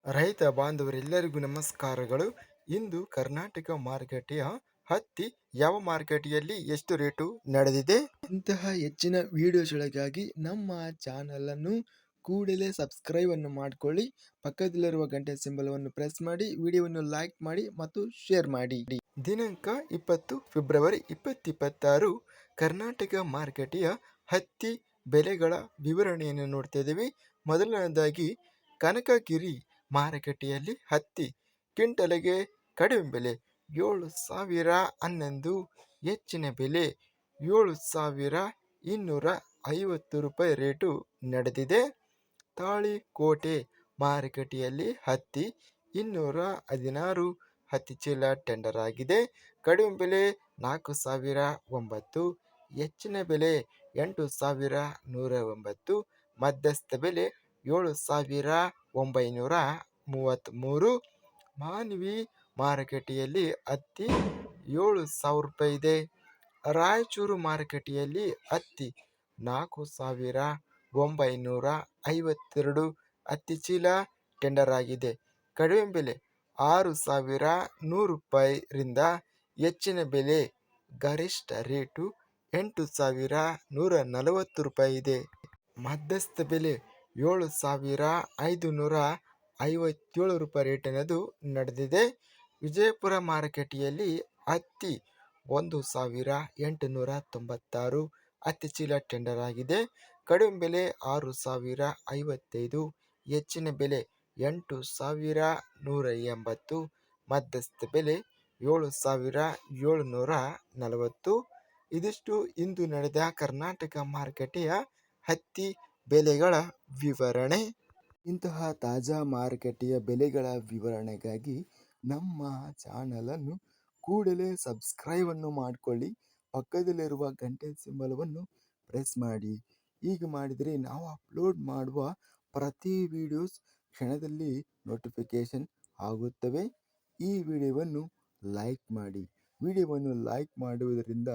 ರೈತ ಬಾಂಧವರೆಲ್ಲರಿಗೂ ನಮಸ್ಕಾರಗಳು. ಇಂದು ಕರ್ನಾಟಕ ಮಾರುಕಟ್ಟೆಯ ಹತ್ತಿ ಯಾವ ಮಾರುಕಟ್ಟೆಯಲ್ಲಿ ಎಷ್ಟು ರೇಟು ನಡೆದಿದೆ? ಇಂತಹ ಹೆಚ್ಚಿನ ವಿಡಿಯೋಸ್ಗಳಿಗಾಗಿ ನಮ್ಮ ಚಾನಲ್ ಅನ್ನು ಕೂಡಲೇ ಸಬ್ಸ್ಕ್ರೈಬ್ ಅನ್ನು ಮಾಡಿಕೊಳ್ಳಿ. ಪಕ್ಕದಲ್ಲಿರುವ ಗಂಟೆ ಸಿಂಬಲವನ್ನು ಪ್ರೆಸ್ ಮಾಡಿ, ವಿಡಿಯೋವನ್ನು ಲೈಕ್ ಮಾಡಿ ಮತ್ತು ಶೇರ್ ಮಾಡಿ. ದಿನಾಂಕ 20 ಫೆಬ್ರವರಿ 2026 ಕರ್ನಾಟಕ ಮಾರುಕಟ್ಟೆಯ ಹತ್ತಿ ಬೆಲೆಗಳ ವಿವರಣೆಯನ್ನು ನೋಡ್ತಾ ಇದ್ದೀವಿ. ಮೊದಲನೇದಾಗಿ ಕನಕಗಿರಿ ಮಾರುಕಟ್ಟೆಯಲ್ಲಿ ಹತ್ತಿ ಕ್ವಿಂಟಲಿಗೆ ಕಡಿಮೆ ಬೆಲೆ 7,011, ಹೆಚ್ಚಿನ ಬೆಲೆ 7,250 ರೂಪಾಯಿ ರೇಟು ನಡೆದಿದೆ. ತಾಳಿಕೋಟೆ ಮಾರುಕಟ್ಟೆಯಲ್ಲಿ ಹತ್ತಿ 216 ಹತ್ತಿ ಚೀಲ ಟೆಂಡರ್ ಆಗಿದೆ. ಕಡಿಮೆ ಬೆಲೆ 4,009, ಹೆಚ್ಚಿನ ಬೆಲೆ 8,109, ಮಧ್ಯಸ್ಥ ಬೆಲೆ 7,933. ಮಾನ್ವಿ ಮಾರುಕಟ್ಟೆಯಲ್ಲಿ ಹತ್ತಿ 7,000 ರೂಪಾಯಿ ಇದೆ. ರಾಯಚೂರು ಮಾರುಕಟ್ಟೆಯಲ್ಲಿ ಹತ್ತಿ 4,952 ಹತ್ತಿ ಚೀಲ ಟೆಂಡರ್ ಆಗಿದೆ. ಕಡಿಮೆ ಬೆಲೆ 6,100 ರೂಪಾಯಿರಿಂದ ಹೆಚ್ಚಿನ ಬೆಲೆ ಗರಿಷ್ಠ ರೇಟು 8,140 ರೂಪಾಯಿ ಇದೆ. ಮಧ್ಯಸ್ಥ ಬೆಲೆ 7,557 ರೂಪಾಯಿ ರೇಟಿನದು ನಡೆದಿದೆ. ವಿಜಯಪುರ ಮಾರುಕಟ್ಟೆಯಲ್ಲಿ ಹತ್ತಿ 1,896 ಹತ್ತಿ ಚೀಲ ಟೆಂಡರ್ ಆಗಿದೆ. ಕಡಿಮೆ ಬೆಲೆ 6,055, ಹೆಚ್ಚಿನ ಬೆಲೆ 8,180, ಮಧ್ಯಸ್ಥ ಬೆಲೆ 7,740. ಇದಿಷ್ಟು ಇಂದು ನಡೆದ ಕರ್ನಾಟಕ ಮಾರುಕಟ್ಟೆಯ ಹತ್ತಿ ಬೆಲೆಗಳ ವಿವರಣೆ. ಇಂತಹ ತಾಜಾ ಮಾರುಕಟ್ಟೆಯ ಬೆಲೆಗಳ ವಿವರಣೆಗಾಗಿ ನಮ್ಮ ಚಾನಲನ್ನು ಕೂಡಲೇ ಸಬ್ಸ್ಕ್ರೈಬ್ ಅನ್ನು ಮಾಡಿಕೊಳ್ಳಿ. ಪಕ್ಕದಲ್ಲಿರುವ ಗಂಟೆ ಸಿಂಬಲವನ್ನು ಪ್ರೆಸ್ ಮಾಡಿ. ಹೀಗೆ ಮಾಡಿದರೆ ನಾವು ಅಪ್ಲೋಡ್ ಮಾಡುವ ಪ್ರತಿ ವಿಡಿಯೋಸ್ ಕ್ಷಣದಲ್ಲಿ ನೋಟಿಫಿಕೇಶನ್ ಆಗುತ್ತವೆ. ಈ ವಿಡಿಯೋವನ್ನು ಲೈಕ್ ಮಾಡಿ. ವಿಡಿಯೋವನ್ನು ಲೈಕ್ ಮಾಡುವುದರಿಂದ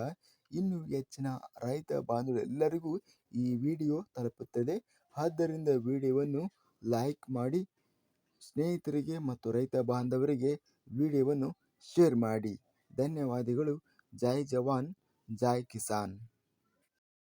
ಇನ್ನೂ ಹೆಚ್ಚಿನ ರೈತ ಬಾಂಧವರೆಲ್ಲರಿಗೂ ಈ ವಿಡಿಯೋ ತಲುಪುತ್ತದೆ. ಆದ್ದರಿಂದ ವಿಡಿಯೋವನ್ನು ಲೈಕ್ ಮಾಡಿ, ಸ್ನೇಹಿತರಿಗೆ ಮತ್ತು ರೈತ ಬಾಂಧವರಿಗೆ ವಿಡಿಯೋವನ್ನು ಶೇರ್ ಮಾಡಿ. ಧನ್ಯವಾದಗಳು. ಜೈ ಜವಾನ್, ಜೈ ಕಿಸಾನ್.